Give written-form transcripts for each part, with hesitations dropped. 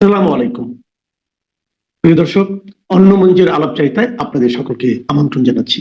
সালামু আলাইকুম। প্রিয় দর্শক, অন্য মঞ্চের আলাপচারিতায় আপনাদের সকলকে আমন্ত্রণ জানাচ্ছি।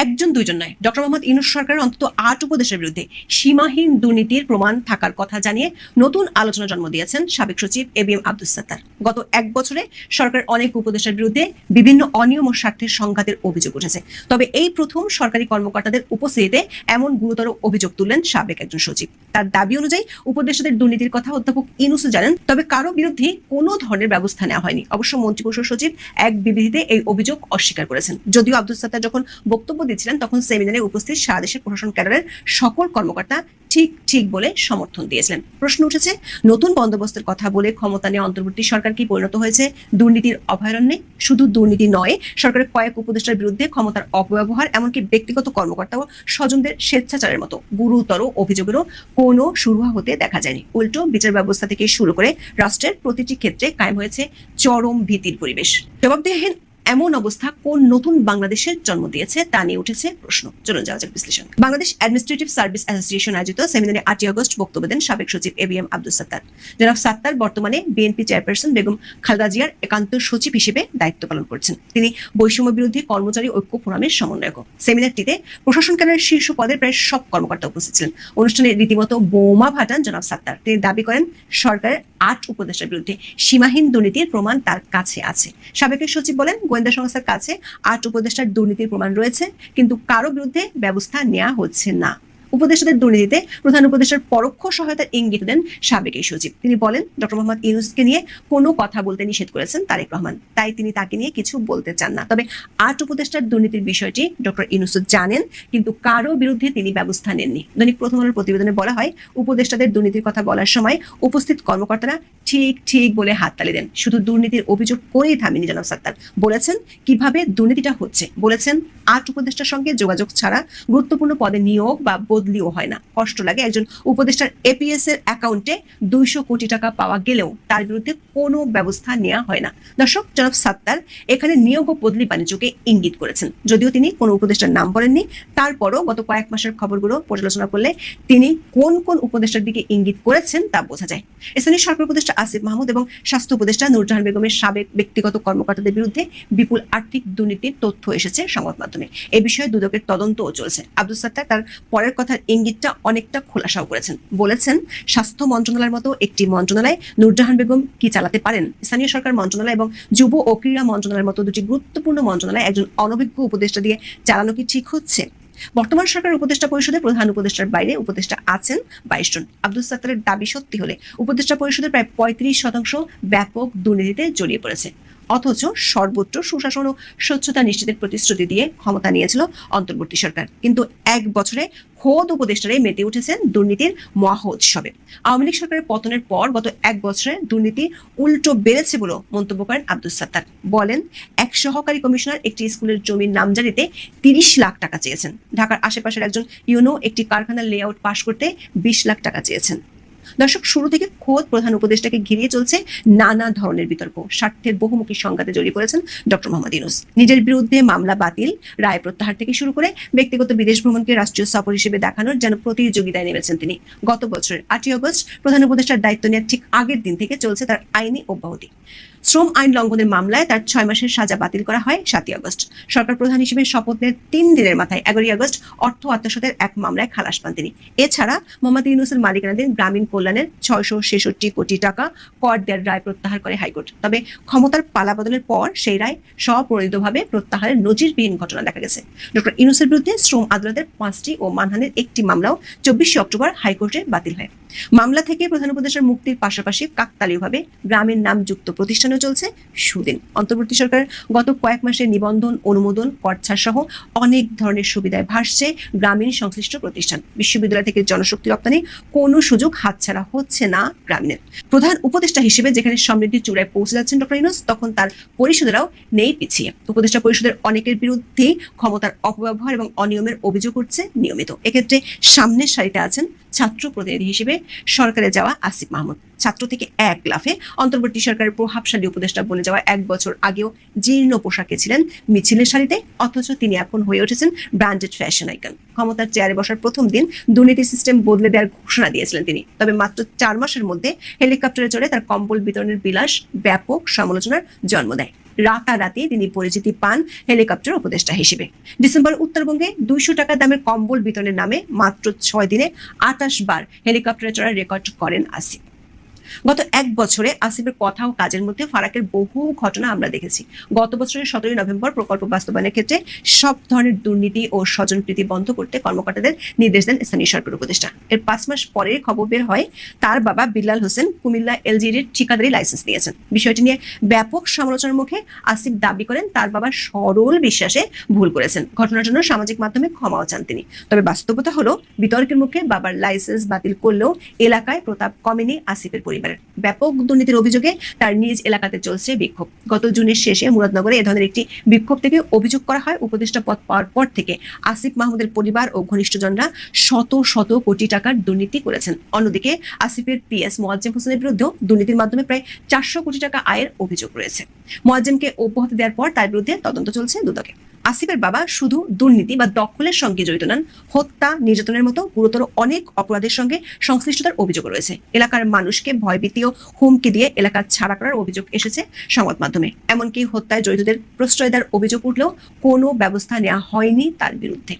একজন দুইজন নয়, ডক্টর মোহাম্মদ ইউনূস সরকারের অন্তত ৮ উপদেশের বিরুদ্ধে সীমাহীন দুর্নীতির প্রমাণ থাকার কথা জানিয়ে নতুন আলোচনা জন্ম দিয়েছেন সাবেক সচিব এবিএম আব্দুস সাত্তার। গত এক বছরে সরকার অনেক উপদেশের বিরুদ্ধে বিভিন্ন অনিয়ম ও স্বার্থের সংঘাতের অভিযোগ উঠেছে। তবে এই প্রথম সরকারি কর্মকর্তাদের উপস্থিতিতে এমন গুরুতর অভিযোগ তুললেন সাবেক একজন সচিব। তার দাবি অনুযায়ী উপদেষ্টাদের দুর্নীতির কথা অধ্যাপক ইউনূস জানেন, তবে কারো বিরুদ্ধে কোনো ধরনের ব্যবস্থা নেওয়া হয়নি। অবশ্য মন্ত্রিপরিষদ সচিব এক বিবৃতিতে এই অভিযোগ অস্বীকার করেছেন। যদিও আব্দুস সাত্তার যখন বক্তব্য দিচ্ছিলেন তখন সেমিনারে উপস্থিত সারা দেশের প্রশাসন ক্যাডারের সকল কর্মকর্তা ঠিক ঠিক বলে সমর্থন দিয়েছিলেন। প্রশ্ন উঠেছে, নতুন বন্দোবস্তের কথা বলে ক্ষমতা নিয়ে অন্তর্বর্তী সরকার কি পরিণত হয়েছে দুর্নীতির অভয়ারণ্যে? শুধু দুর্নীতি নয়, সরকারের কয়েক উপদেষ্টার বিরুদ্ধে ক্ষমতার অপব্যবহার, এমনকি ব্যক্তিগত কর্মকর্তা ও স্বজনদের স্বেচ্ছাচারের মতো গুরুতর অভিযোগেরও কোনো শুরু হতে দেখা যায়নি। উল্টো বিচার ব্যবস্থা থেকে শুরু করে রাষ্ট্রের প্রতিটি ক্ষেত্রে কায়েম হয়েছে চরম ভীতির পরিবেশ। জবাবদিহিহীন এমন অবস্থা কোন নতুন বাংলাদেশের জন্ম দিয়েছে তা নিয়ে উঠেছে প্রশ্ন। চলুন যাওয়া যাক বিশ্লেষণ। বাংলাদেশ অ্যাডমিনিস্ট্রেটিভ সার্ভিস অ্যাসোসিয়েশন আয়োজিত সেমিনারে ৮ আগস্ট বক্তব্য দেন সাবেক সচিব এবিএম আব্দুস সাত্তার। জনাব সাত্তার বর্তমানে বিএনপি চেয়ারপারসন বেগম খালেদা জিয়ার একান্ত সচিব হিসেবে দায়িত্ব পালন করছেন। তিনি বৈষম্য বিরোধী কর্মচারী ঐক্য ফোরামের সমন্বয়ক। সেমিনারটিতে প্রশাসন ক্যাডারের শীর্ষ পদের প্রায় সব কর্মকর্তা উপস্থিত ছিলেন। অনুষ্ঠানে রীতিমতো বোমা ফাটান জনাব সাত্তার। তিনি দাবি করেন সরকারের ৮ উপদেষ্টার বিরুদ্ধে সীমাহীন দুর্নীতির প্রমাণ তার কাছে আছে। সাবেক সচিব বলেন, গোয়েন্দা সংস্থার কাছে ৮ উপদেষ্টার দুর্নীতির প্রমাণ রয়েছে, কিন্তু কারো বিরুদ্ধে ব্যবস্থা নেওয়া হচ্ছে না। উপদেষ্টাদের দুর্নীতিতে প্রধান উপদেষ্টার পরোক্ষ সহায়তার ইঙ্গিত দেন সাবেক এই সচিব। তিনি বলেন, ডক্টর মোহাম্মদ ইউনূসকে নিয়ে কোনো কথা বলতে নিষেধ করেছেন তারেক রহমান, তাই তিনি তাকে নিয়ে কিছু বলতে চান না। তবে ৮ উপদেষ্টার দুর্নীতির বিষয়টি ডক্টর ইউনূস জানেন, কিন্তু কারো বিরুদ্ধে তিনি ব্যবস্থা নেননি। দৈনিক প্রথম আলোর প্রতিবেদনে বলা হয়, উপদেষ্টাদের দুর্নীতির কথা বলার সময় উপস্থিত কর্মকর্তারা ঠিক ঠিক বলে হাততালি দেন। শুধু দুর্নীতির অভিযোগ করেই থামেনি জনাব সাত্তার, বলেছেন কিভাবে দুর্নীতিটা হচ্ছে। বলেছেন ৮ উপদেষ্টার সঙ্গে যোগাযোগ ছাড়া গুরুত্বপূর্ণ পদে নিয়োগ বা বদলিও হয় না। কষ্ট লাগে একজন উপদেষ্টার এপিএস এর অ্যাকাউন্টে 200 কোটি টাকা পাওয়া গেলেও তার বিরুদ্ধে কোনো ব্যবস্থা নেওয়া হয় না। দর্শক, জনাব সাত্তার এখানে নিয়োগ ও বদলি বাণিজ্যকে ইঙ্গিত করেছেন। যদিও তিনি কোনো উপদেষ্টার নাম বলেননি, তারপরও গত কয়েক মাসের খবরগুলো পর্যালোচনা করলে তিনি কোন কোন উপদেষ্টার দিকে ইঙ্গিত করেছেন তা বোঝা যায়। স্থানীয় সরকার উপদেষ্টা আসিফ মাহমুদ এবং স্বাস্থ্য উপদেষ্টা নূরজাহান বেগমের সাবেক ব্যক্তিগত কর্মকর্তাদের বিরুদ্ধে বিপুল আর্থিক দুর্নীতির তথ্য এসেছে সংবাদ মাধ্যমে। এ বিষয়ে দুদকের তদন্তও চলছে। আব্দুস সাত্তার তার পরের কথার ইঙ্গিতটা অনেকটা খোলাসাও করেছেন। বলেছেন, স্বাস্থ্য মন্ত্রণালয়ের মতো একটি মন্ত্রণালয় নূরজাহান বেগম কি চালাতে পারেন? স্থানীয় সরকার মন্ত্রণালয় এবং যুব ও ক্রীড়া মন্ত্রণালয়ের মতো দুটি গুরুত্বপূর্ণ মন্ত্রণালয় একজন অনভিজ্ঞ উপদেষ্টা দিয়ে চালানো কি ঠিক হচ্ছে? বর্তমান সরকার উপদেষ্টা পরিষদে প্রধান উপদেষ্টার বাইরে উপদেষ্টা আছেন 22 জন। আব্দুস সাত্তারের দাবি সত্যি হলে উপদেষ্টা পরিষদের প্রায় 35% ব্যাপক দুর্নীতিতে জড়িয়ে পড়েছে। অথচ সর্বোচ্চ সুশাসন ও স্বচ্ছতা নিশ্চিতের প্রতিশ্রুতি দিয়ে ক্ষমতা নিয়েছিল অন্তর্বর্তী সরকার, কিন্তু এক বছরে খোদ উপদেষ্টারাই মেতে উঠেছেন দুর্নীতির মহোৎসবে। আওয়ামী লীগ সরকারের পতনের পর গত এক বছরে দুর্নীতি উল্টো বেড়েছে বলে মন্তব্য করেন আব্দুস সাত্তার। বলেন, এক সহকারী কমিশনার একটি স্কুলের জমির নামজারিতে 30 লাখ টাকা চেয়েছেন। ঢাকার আশেপাশের একজন ইউনো একটি কারখানার লেআউট পাশ করতে 20 লাখ টাকা চেয়েছেন। দর্শক, শুরু থেকে খোদ প্রধান উপদেষ্টাকে ঘিরিয়ে চলছে নানা ধরনের বিতর্ক। স্বার্থের বহুমুখী সংঘাতে জড়িয়ে পড়েছেন ডক্টর মোহাম্মদ ইউনূস। নিজের বিরুদ্ধে মামলা বাতিল, রায় প্রত্যাহার থেকে শুরু করে ব্যক্তিগত বিদেশ ভ্রমণকে রাষ্ট্রীয় সফর হিসেবে দেখানোর যেন প্রতিযোগিতায় নেমেছেন তিনি। গত বছরের 8 আগস্ট প্রধান উপদেষ্টার দায়িত্ব নেওয়ার ঠিক আগের দিন থেকে চলছে তার আইনি অব্যাহতি। শ্রম আইন লঙ্ঘনের মামলায় তার 6 মাসের সাজা বাতিল করা হয় 7 আগস্ট। সরকার প্রধান হিসেবে শপথ নেওয়ার 3 দিনের মাথায় 11 আগস্ট অর্থ আত্মসাতের এক মামলায় খালাস পান তিনি। এছাড়া মোহাম্মদ ইউনূসের মালিকানাধীন গ্রামীণ কল্যাণের 666 কোটি টাকা কর দেওয়ার রায় প্রত্যাহার করে হাইকোর্ট। তবে ক্ষমতার পালাবদলের পর সেই রায় স্বপ্রণোদিতভাবে প্রত্যাহারের নজিরবিহীন ঘটনা দেখা গেছে। ডক্টর ইউনূসের বিরুদ্ধে শ্রম আদালতের 5টি ও মানহানির একটি মামলাও 24 অক্টোবর হাইকোর্টে বাতিল হয়। মামলা থেকে প্রধান উপদেষ্টার মুক্তির পাশাপাশি কাকতালীয়ভাবে গ্রামের নাম যুক্ত প্রতিষ্ঠানে চলছে সুদিন। অন্তর্বর্তী সরকার গত কয়েক মাসে নিবন্ধন, অনুমোদন, কর ছাড় সহ অনেক ধরনের সুবিধায় ভাসছে গ্রামীণ সংশ্লিষ্ট প্রতিষ্ঠান। বিশ্ববিদ্যালয় থেকে জনশক্তি রপ্তানি কোনো সুযোগ হাতছাড়া হচ্ছে না গ্রামীণের। প্রধান উপদেষ্টা হিসেবে যেখানে সমৃদ্ধির চূড়ায় পৌঁছে যাচ্ছেন ডক্টর ইউনূস, তখন তার পরিষদেরাও নেই পিছিয়ে। উপদেষ্টা পরিষদের অনেকের বিরুদ্ধে ক্ষমতার অপব্যবহার এবং অনিয়মের অভিযোগ উঠছে নিয়মিত। এক্ষেত্রে সামনের সারিতে আছেন ছাত্র প্রতিনিধি হিসেবে সরকারে যাওয়া আসিফ মাহমুদ। ছাত্র থেকে এক লাফে অন্তর্বর্তী সরকারের প্রভাবশালী উপদেষ্টা বনে যাওয়ার 1 বছর আগেও জীর্ণ পোশাকে ছিলেন মিছিলের সারিতে, অথচ তিনি এখন হয়ে উঠেছেন ব্র্যান্ডেড ফ্যাশন আইকন। ক্ষমতার চেয়ারে বসার প্রথম দিন দুর্নীতি সিস্টেম বদলে দেওয়ার ঘোষণা দিয়েছিলেন তিনি। তবে মাত্র 4 মাসের মধ্যে হেলিকপ্টারে চড়ে তার কম্বল বিতরণের বিলাস ব্যাপক সমালোচনার জন্ম দেয়। রাতারাতি তিনি পরিচিতি পান হেলিকপ্টার উপদেষ্টা হিসেবে। ডিসেম্বর উত্তরবঙ্গে 200 টাকা দামের কম্বল বিতরণের নামে মাত্র 6 দিনে 28 বার হেলিকপ্টারে চড়ার রেকর্ড করেন আসিফ। গত 1 বছরে আসিফের কথা ও কাজের মধ্যে ফারাকের বহু ঘটনা আমরা দেখেছি। গত বছরের 17 নভেম্বর প্রকল্প বাস্তবায়নের ক্ষেত্রে সব ধরনের দুর্নীতি ও স্বজনপ্রীতি বন্ধ করতে কর্মকর্তাদের নির্দেশ দেন স্থানীয় সরকার উপদেষ্টা। এর 5 মাস পরে খবর বের হয় তার বাবা বিল্লাল হোসেন কুমিল্লা এলজিডির ঠিকাদারি লাইসেন্স নিয়েছেন। বিষয়টি নিয়ে ব্যাপক সমালোচনার মুখে আসিফ দাবি করেন তার বাবা সরল বিশ্বাসে ভুল করেছেন। ঘটনার জন্য সামাজিক মাধ্যমে ক্ষমাও চান তিনি। তবে বাস্তবতা হলো বিতর্কের মুখে বাবার লাইসেন্স বাতিল করলেও এলাকায় প্রতাপ কমেনি আসিফের পরিবারের। ব্যাপক দুর্নীতির অভিযোগে তার নিজ এলাকাতে চলছে বিক্ষোভ। গত জুনের শেষে মুরাদনগরে এ ধরনের একটি বিক্ষোভ থেকে অভিযোগ করা হয় উপদেষ্টা পদ পাওয়ার পর থেকে আসিফ মাহমুদের পরিবার ও ঘনিষ্ঠজনরা শত শত কোটি টাকার দুর্নীতি করেছেন। অন্যদিকে আসিফের পিএস মোয়াজ্জেম হোসেনের বিরুদ্ধেও দুর্নীতির মাধ্যমে প্রায় 400 কোটি টাকা আয়ের অভিযোগ রয়েছে। মোয়াজ্জেমকে অব্যাহতি দেওয়ার পর তার বিরুদ্ধে তদন্ত চলছে দুদকে। আসিফের বাবা শুধু দুর্নীতি বা দখলের সঙ্গে জড়িত নন, হত্যা, নির্যাতনের মতো গুরুতর অনেক অপরাধের সঙ্গে সংশ্লিষ্টতার অভিযোগ রয়েছে। এলাকার মানুষকে ভয়ভীতি ও হুমকি দিয়ে এলাকা ছাড়া করার অভিযোগ এসেছে সংবাদ মাধ্যমে। এমনকি হত্যায় জড়িতদের প্রশ্রয় দেওয়ার অভিযোগ উঠলেও কোনো ব্যবস্থা নেওয়া হয়নি তার বিরুদ্ধে।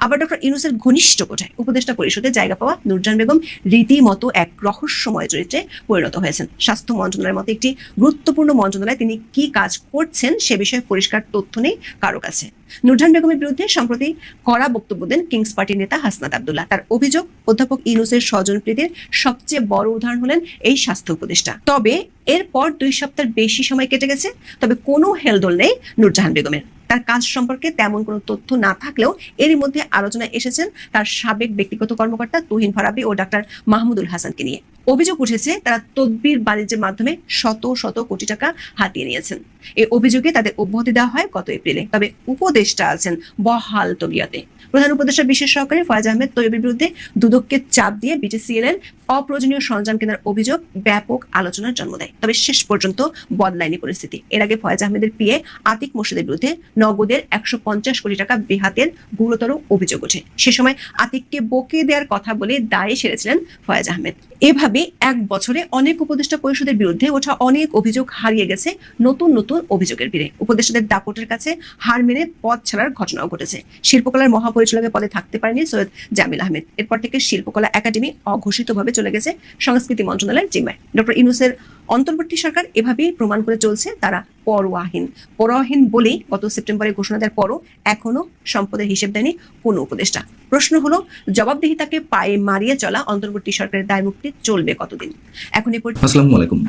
আবার ডক্টর ইউনূসের ঘনিষ্ঠ কোঠায় উপদেষ্টা পরিষদে জায়গা পাওয়া নূরজাহান বেগম রীতিমতো এক রহস্যময় চরিত্রে পরিণত হয়েছেন। স্বাস্থ্য মন্ত্রণালয়ের মতো একটি গুরুত্বপূর্ণ মন্ত্রণালয়ে তিনি কি কাজ করছেন সে বিষয়ে পরিষ্কার তথ্য নেই কারো কাছে। নূরজাহান বেগমের বিরুদ্ধে সম্প্রতি কড়া বক্তব্য দেন কিংস পার্টির নেতা হাসনাত আব্দুল্লাহ। তার অভিযোগ অধ্যাপক ইউনূসের স্বজনপ্রীতির সবচেয়ে বড় উদাহরণ হলেন এই স্বাস্থ্য উপদেষ্টা। তবে এরপর 2 সপ্তাহের বেশি সময় কেটে গেছে, তবে কোনো হেলদোল নেই নূরজাহান বেগমের। তার কাজ সম্পর্কে তেমন কোনো তথ্য না থাকলেও এরই মধ্যে আলোচনায় এসেছেন তার সাবেক ব্যক্তিগত কর্মকর্তা তুহিন ফারাবি ও ডাক্তার মাহমুদুল হাসানকে নিয়ে। অভিযোগ উঠেছে তারা তদবির বাণিজ্যের মাধ্যমে শত শত কোটি টাকা হাতিয়ে নিয়েছেন। এই অভিযোগে তাদের অব্যাহতি দেওয়া হয় গত এপ্রিলে। তবে উপদেষ্টা আছেন বহাল তবিয়তে। প্রধান উপদেষ্টা বিশেষ সহকারী ফয়েজ আহমেদ তৈয়বের বিরুদ্ধে দুদককে চাপ দিয়ে বিটিসিএল অপ্রয়োজনীয় সরঞ্জাম কেনার অভিযোগ ব্যাপক আলোচনার জন্ম দেয়। তবে শেষ পর্যন্ত বদলায়নি পরিস্থিতি। এর আগে ফয়েজ আহমেদের পিএ আতিক মোর্শেদের বিরুদ্ধে নগদের 150 কোটি টাকা বেহাতের গুরুতর অভিযোগ ওঠে। সে সময় আতিককে বকে দেওয়ার কথা বলে দায়ে সেরেছিলেন ফয়েজ আহমেদ। এভাবে 1 বছরে অনেক উপদেষ্টা পরিষদের বিরুদ্ধে ওঠা অনেক অভিযোগ হারিয়ে গেছে নতুন নতুন অভিযোগের ভিড়ে। উপদেষ্টাদের দাপটের কাছে হার মেনে পদ ছাড়ার ঘটনাও ঘটেছে। শিল্পকলার মহাপরিচালকের পদে থাকতে পারেনি সৈয়দ জামিল আহমেদ। এরপর থেকে শিল্পকলা একাডেমি অঘোষিতভাবে চলে গেছে সংস্কৃতি মন্ত্রণালয়ের জিম্মায়। ডক্টর ইউনূসের অন্তর্বর্তী সরকার এভাবেই প্রমাণ করে চলছে তারা পরোয়াহীন বলেই গত সেপ্টেম্বরে ঘোষণা দেওয়ার পরও এখনো সম্পদের হিসেব দেয়নি কোনো উপদেষ্টা। প্রশ্ন হলো জবাবদিহিতাকে পায়ে মারিয়ে চলা অন্তর্বর্তী সরকারের দায় মুক্তি চলবে কতদিন? এখন আসসালামু আলাইকুম।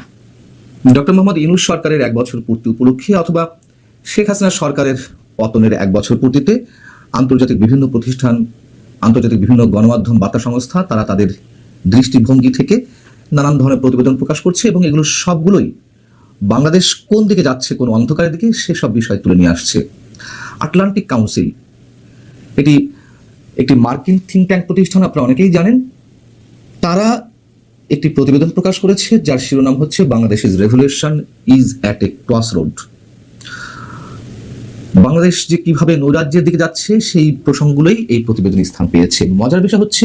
ডক্টর মোহাম্মদ ইউনূস সরকারের 1 বছর পূর্তি উপলক্ষে অথবা শেখ হাসিনা সরকারের পতনের 1 বছর পূর্তিতে আন্তর্জাতিক বিভিন্ন প্রতিষ্ঠান, আন্তর্জাতিক বিভিন্ন গণমাধ্যম বার্তা সংস্থা তারা তাদের দৃষ্টিভঙ্গি থেকে নানান ধরনের প্রতিবেদন প্রকাশ করছে এবং এগুলো সবগুলোই বাংলাদেশ কোন দিকে যাচ্ছে, কোন অন্ধকারের দিকে, সেসব বিষয় তুলে নিয়ে আসছে। আটলান্টিক কাউন্সিল এটি একটি মার্কিন থিঙ্ক ট্যাঙ্ক প্রতিষ্ঠান, আপনারা অনেকেই জানেন। তারা একটি প্রতিবেদন প্রকাশ করেছে যার শিরোনাম হচ্ছে বাংলাদেশের revolution is at a crossroad. Bangladesh যে কিভাবে নৈরাজ্যের দিকে যাচ্ছে সেই প্রসঙ্গগুলোই এই প্রতিবেদনে স্থান পেয়েছে। মজার বিষয় হচ্ছে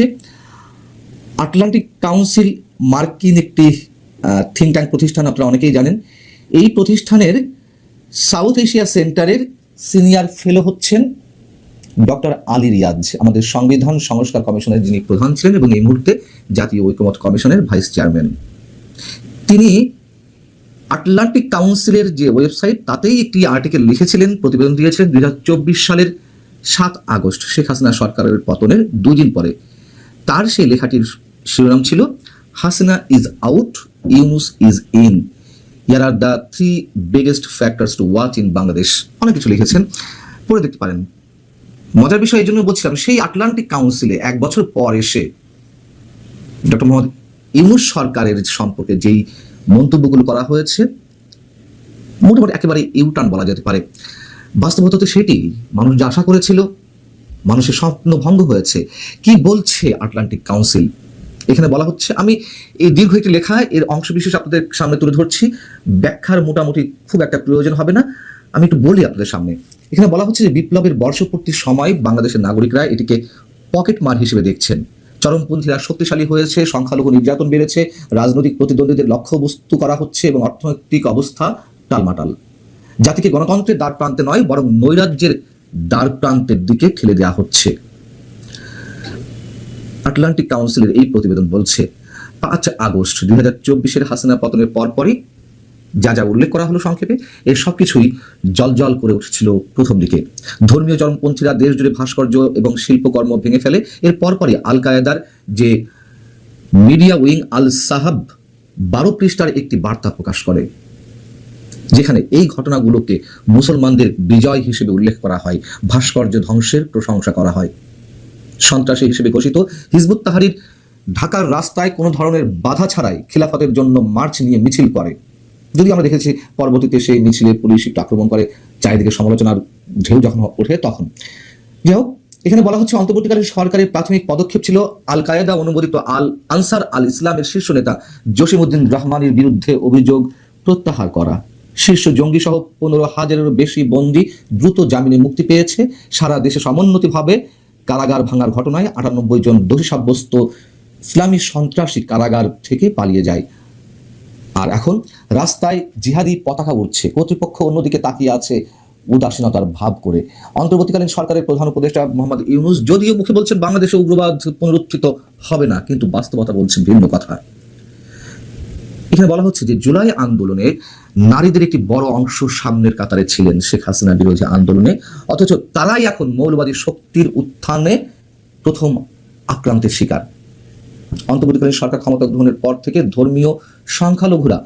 আটলান্টিক কাউন্সিল মার্কিন একটি থিঙ্ক ট্যাঙ্ক প্রতিষ্ঠান, আপনারা অনেকেই জানেন। এই প্রতিষ্ঠানের সাউথ এশিয়া সেন্টারের সিনিয়র ফেলো হচ্ছেন ডক্টর আলী রিয়াজ, আমাদের সংবিধান সংস্কার কমিশনের যিনি প্রধান ছিলেন এবং এই মুহূর্তে জাতীয় ঐকমত্য কমিশনের ভাইস চেয়ারম্যান। তিনি আটলান্টিক কাউন্সিলের যে ওয়েবসাইট তাতেই একটি আর্টিকেল লিখেছিলেন, প্রতিবেদন দিয়েছিলেন 2024 সালের 7 আগস্ট শেখ হাসিনা সরকারের পতনের 2 দিন পরে। তার সেই লেখাটির শিরোনাম ছিল Hasina is out, Yunus is in, here are the 3 biggest factors to watch in Bangladesh. অনেক কিছু লিখেছেন, পড়ে দেখতে পারেন। মজার বিষয় এই জন্য বলছিলাম, সেই আটলান্টিক কাউন্সিলে 1 বছর পর এসে ডক্টর মোহাম্মদ ইউনূস সরকারের সম্পর্কে যেই মন্তব্যগুলো করা হয়েছে মোটামুটি একেবারে ইউটার্ন বলা যেতে পারে। বাস্তবতা তো সেটি, মানুষ যা আশা করেছিল মানুষের স্বপ্ন ভঙ্গ হয়েছে। কি বলছে আটলান্টিক কাউন্সিল এখানে বলা হচ্ছে, আমি এই দীর্ঘ একটি লেখা এর অংশ বিশেষ আপনাদের সামনে তুলে ধরছি, ব্যাখ্যার মোটামুটি খুব একটা প্রয়োজন হবে না, আমি একটু বলি আপনাদের সামনে। এখানে বলা হচ্ছে যে বিপ্লবের বর্ষপূর্তির সময় বাংলাদেশের নাগরিকরা এটিকে পকেট মার হিসেবে দেখছেন। চরমপন্থীরা শক্তিশালী হয়েছে, সংখ্যালঘু নির্যাতন বেড়েছে, রাজনৈতিক প্রতিদ্বন্দ্বীদের লক্ষ্যবস্তু করা হচ্ছে এবং অর্থনৈতিক অবস্থা টালমাটাল। জাতিকে গণতন্ত্রের দ্বার প্রান্তে নয় বরং নৈরাজ্যের দ্বার প্রান্তের দিকে ঠেলে দেওয়া হচ্ছে। আটলান্টিক কাউন্সিলের এই প্রতিবেদন বলছে 5 আগস্ট 2024 হাসিনা পতনের পরপরই যা যা উল্লেখ করা হলো সংক্ষেপে, এর সবকিছুই জলজল করে উঠছিল প্রথম দিকে। ধর্মীয় চরমপন্থীরা দেশ জুড়ে ভাস্কর্য এবং শিল্পকর্ম ভেঙে ফেলে। এর পরপরই আল কায়েদার যে মিডিয়া উইং আল সাহাব 12 পৃষ্ঠার একটি বার্তা প্রকাশ করে, যেখানে এই ঘটনাগুলোকে মুসলমানদের বিজয় হিসেবে উল্লেখ করা হয়, ভাস্কর্য ধ্বংসের প্রশংসা করা হয়। সন্ত্রাসী হিসেবে ঘোষিত হিজবুত তাহরির ঢাকার রাস্তায় কোনো ধরনের বাধা ছাড়াই খিলাফতের জন্য মার্চ নিয়ে মিছিল করে। যদি আমরা দেখেছি পরবর্তীতে সেই মিছিলে পুলিশ একটু আক্রমণ করে, চারিদিকে সমালোচনার ঢেউ যখন ওঠে তখন। যাই হোক, এখানে বলা হচ্ছে অন্তর্বর্তীকালীন সরকারের প্রাথমিক পদক্ষেপ ছিল আল কায়েদা অনুমোদিত আল আনসার আল ইসলামের শীর্ষ নেতা জসিমউদ্দিন রহমানের বিরুদ্ধে অভিযোগ প্রত্যাহার করা। শীর্ষ জঙ্গি সহ 15,000-এরও বেশি বন্দী দ্রুত জামিনে মুক্তি পেয়েছে। সারা দেশে সমন্বিতভাবে কারাগার ভাঙার ঘটনায় 98 জন দোষী সাব্যস্ত ইসলামী সন্ত্রাসী কারাগার থেকে পালিয়ে যায়। আর এখন রাস্তায় জিহাদি পতাকা উঠছে, কর্তৃপক্ষ অন্যদিকে তাকিয়ে আছে উদাসীনতার ভাব করে। অন্তর্বর্তীকালীন সরকারের প্রধান উপদেষ্টা মোহাম্মদ ইউনূস যদিও মুখে বলছেন বাংলাদেশে উগ্রবাদ পুনরুত্থিত হবে না, কিন্তু বাস্তবতা বলছেন ভিন্ন কথা। এখানে বলা হচ্ছে যে জুলাই আন্দোলনে নারীদের একটি বড় অংশ সামনের কাতারে ছিলেন শেখ হাসিনা বিরোধী আন্দোলনে, অথচ তারাই এখন মৌলবাদী শক্তির উত্থানে প্রথম আক্রান্তের শিকার। অন্তর্বর্তীকালীন সরকার ক্ষমতা গ্রহণের পর থেকে ধর্মীয় সংখ্যালঘুরা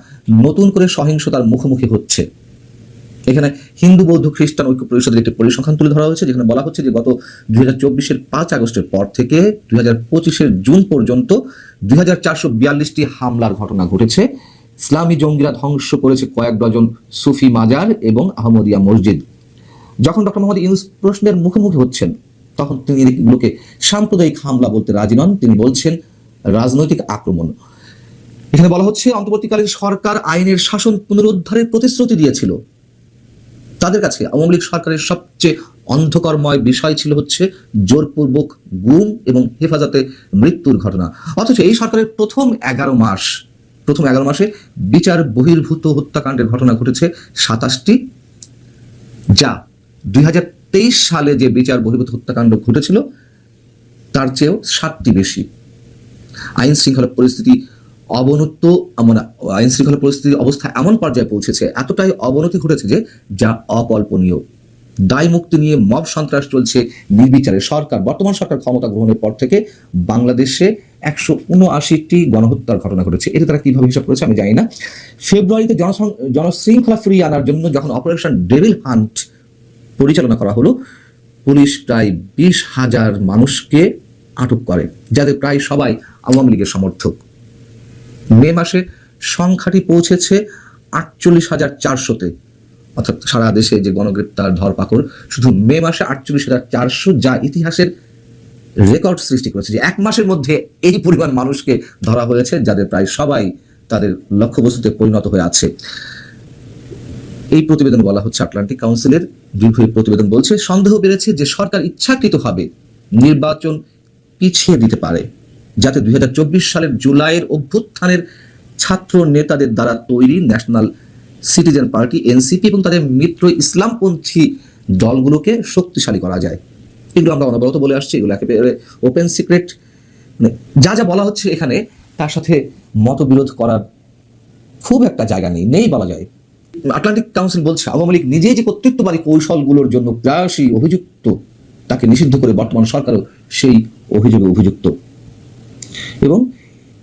নতুন করে সহিংসতার মুখোমুখি হচ্ছে। এখানে হিন্দু বৌদ্ধ খ্রিস্টান ঐক্য পরিষদের একটি পরিসংখ্যান তুলে ধরা হয়েছে, যেখানে বলা হচ্ছে যে গত 2024-এর 5 আগস্টের পর থেকে 2025-এর জুন পর্যন্ত 2442টি হামলার ঘটনা ঘটেছে। ইসলামী জঙ্গিরা ধ্বংস করেছে কয়েক ডজন সুফি মাজার এবং আহমদিয়া মসজিদ। যখন ডক্টর মোহাম্মদ ইউনূস প্রশ্নের মুখোমুখি হচ্ছেন, তখন তিনি এগুলোকে সাম্প্রদায়িক হামলা বলতে রাজি নন, তিনি বলছেন রাজনৈতিক আক্রমণ। এখানে বলা হচ্ছে অন্তর্বর্তীকালীন সরকার আইনের শাসন পুনরুদ্ধারের প্রতিশ্রুতি দিয়েছিল। তাদের কাছে আওয়ামী লীগ সরকারের সবচেয়ে অন্ধকারময় বিষয় ছিল হচ্ছে জোরপূর্বক গুম এবং হেফাজতে মৃত্যুর ঘটনা। অথচ এই সরকারের প্রথম 11 মাসে বিচার বহির্ভূত হত্যাকাণ্ডের ঘটনা ঘটেছে 27টি, যা 2023 সালে যে বিচার বহির্ভূত হত্যাকাণ্ড ঘটেছিল তার চেয়েও 7টি বেশি। আইন শৃঙ্খলা পরিস্থিতির অবস্থা এমন পর্যায়ে পৌঁছেছে, এতটাই অবনতি ঘটেছে যে যা অকল্পনীয়। দায় মুক্তি নিয়ে মব সন্ত্রাস চলছে নির্বিচারে। বর্তমান সরকার ক্ষমতা গ্রহণের পর থেকে বাংলাদেশে 179টি গণহত্যার ঘটনা ঘটেছে। এটা তারা কিভাবে হিসাব করেছে আমি জানি না। ফেব্রুয়ারিতে জনশৃঙ্খলা ফিরিয়ে আনার জন্য যখন অপারেশন ডেভিল হান্ট পরিচালনা করা হলো, পুলিশ প্রায় 20,000 মানুষকে আটক করে, যাদের প্রায় সবাই আওয়ামী লীগের সমর্থক। মে মাসে সংখ্যাটি পৌঁছেছে 48,400-তে, অর্থাৎ সারা দেশে যে গণগ্রেপ্তার ধরপাকড় শুধু মে মাসে 48,400, যা ইতিহাসের রেকর্ড সৃষ্টি করেছে যে 1 মাসের মধ্যে এই পরিমাণ মানুষকে ধরা হয়েছে, যাদের প্রায় সবাই তাদের লক্ষ্যবস্তুতে পরিণত হয়ে আছে। এই প্রতিবেদন বলা হচ্ছে আটলান্টিক কাউন্সিলের দীর্ঘ প্রতিবেদন বলছে সন্দেহ বেড়েছে যে সরকার ইচ্ছাকৃতভাবে নির্বাচন পিছিয়ে দিতে পারে, যাতে 2024 সালের জুলাইয়ের অভ্যুত্থানের ছাত্র নেতাদের দ্বারা তৈরি ন্যাশনাল সিটিজেন পার্টি এনসিপি এবং তাদের মিত্র ইসলামপন্থী দলগুলোকে শক্তিশালী করা যায়। এগুলো আমরা অনবরত বলে আসছি, এগুলো একেবারে ওপেন সিক্রেট। যা যা বলা হচ্ছে এখানে তার সাথে মতবিরোধ করার খুব একটা জায়গা নেই বলা যায়। আটলান্টিক কাউন্সিল বলছে আওয়ামী লীগ নিজেই যে কর্তৃত্ববাদী কৌশলগুলোর জন্য প্রায়শই অভিযুক্ত, তাকে নিষিদ্ধ করে বর্তমান সরকারও সেই অভিযোগে অভিযুক্ত, এবং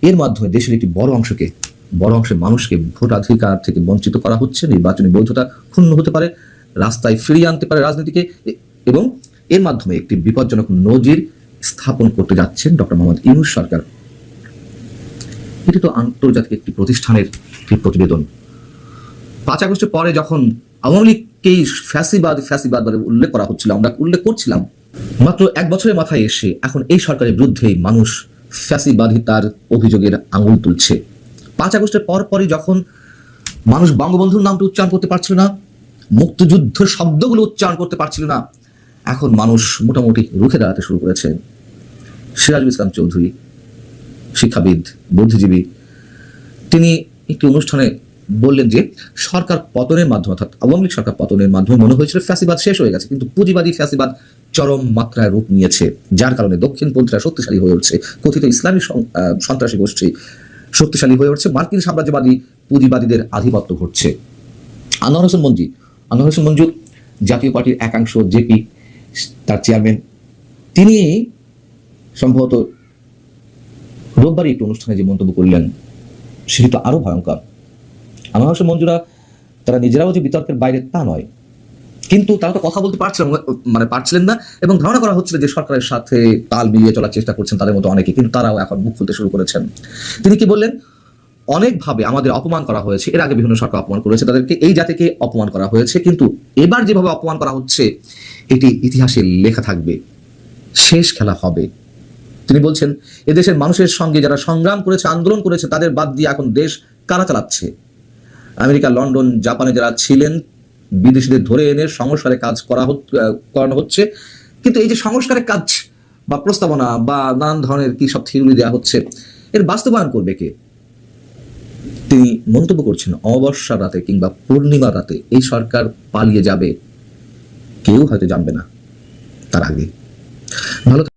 এর মাধ্যমে দেশের একটি বড় অংশের মানুষকে ভোটাধিকার থেকে বঞ্চিত করা হচ্ছে। নির্বাচনী বৈধতা ক্ষুণ্ণ হতে পারে, রাস্তায় ফিরিয়ে আনতে পারে রাজনীতিকে, এবং এর মাধ্যমে একটি বিপজ্জনক নজির স্থাপন করতে যাচ্ছেন ডক্টর মোহাম্মদ ইউনূস সরকার। এটি তো আন্তর্জাতিক একটি প্রতিষ্ঠানের প্রতিবেদন। 5 আগস্টের পরে যখন আওয়ামী লীগকেই ফ্যাসিবাদ বলে উল্লেখ করা হচ্ছিল, আমরা উল্লেখ করছিলাম, মাত্র 1 বছরের মাথায় এসে এখন এই সরকারের বিরুদ্ধেই মানুষ ফ্যাসিবাদী তার অভিযোগের আঙুল তুলছে। 5 আগস্টের পরপরই যখন মানুষ বঙ্গবন্ধুর নামটা উচ্চারণ করতে পারছিল না, মুক্তিযুদ্ধ শব্দগুলো উচ্চারণ করতে পারছিল না, এখন মানুষ মোটামুটি রুখে দাঁড়াতে শুরু করেছে। সিরাজুল ইসলাম চৌধুরী, শিক্ষাবিদ, বুদ্ধিজীবী, তিনি একটি অনুষ্ঠানে বললেন যে সরকার পতনের মাধ্যমে, অর্থাৎ আওয়ামী লীগ সরকার পতনের মাধ্যমে মনে হয়েছিল ফ্যাসিবাদ শেষ হয়ে গেছে, কিন্তু পুঁজিবাদী ফ্যাসিবাদ চরম মাত্রায় রূপ নিয়েছে, যার কারণে দক্ষিণপন্থীরা শক্তিশালী হয়ে উঠছে, কথিত ইসলামী সন্ত্রাসী গোষ্ঠী শক্তিশালী হয়ে উঠছে, মার্কিন সাম্রাজ্যবাদী পুঁজিবাদীদের আধিপত্য ঘটছে। আনোয়ার হোসেন মঞ্জু জাতীয় পার্টির একাংশ জেপি তার চেয়ারম্যান, তিনি সম্ভবত রোববারই একটি অনুষ্ঠানে যে মন্তব্য করলেন সেটি তো আরো ভয়ঙ্কর। আনোয়ার হোসেন মঞ্জুরা তারা নিজেরাও যে বিতর্কের বাইরে তা নয়, কিন্তু তারা তো কথা বলতে পারছিলেন না, এবং ধারণা করা হচ্ছিল যে সরকারের সাথে তাল মিলিয়ে চলার চেষ্টা করছেন তাদের মতো অনেকে, কিন্তু তারাও এখন মুখ খুলতে শুরু করেছেন। তিনি কি বললেন? অনেকভাবে আমাদের অপমান করা হয়েছে, এর আগে বিভিন্ন সরকার অপমান করেছে, তাদেরকে, এই জাতিকে অপমান করা হয়েছে, কিন্তু এবার যেভাবে অপমান করা হচ্ছে এটি ইতিহাসে লেখা থাকবে, শেষ খেলা হবে। তিনি বলছেন এদেশের মানুষের সঙ্গে যারা সংগ্রাম করেছে, আন্দোলন করেছে, তাদের বাদ দিয়ে এখন দেশ কারা চালাচ্ছে? আমেরিকা, লন্ডন, জাপানে যারা ছিলেন, বিদেশিদের ধরে এনে সংস্কারের কাজ করানো হচ্ছে, কিন্তু এই যে সংস্কারের কাজ বা প্রস্তাবনা বা নানান ধরনের কি সব থিওরি দেওয়া হচ্ছে, এর বাস্তবায়ন করবে কে? তিনি মন্তব্য করছেন অমাবস্যার রাতে কিংবা পূর্ণিমার রাতে এই সরকার পালিয়ে যাবে, কেউ হয়তো জানবে না তার আগে। ভালো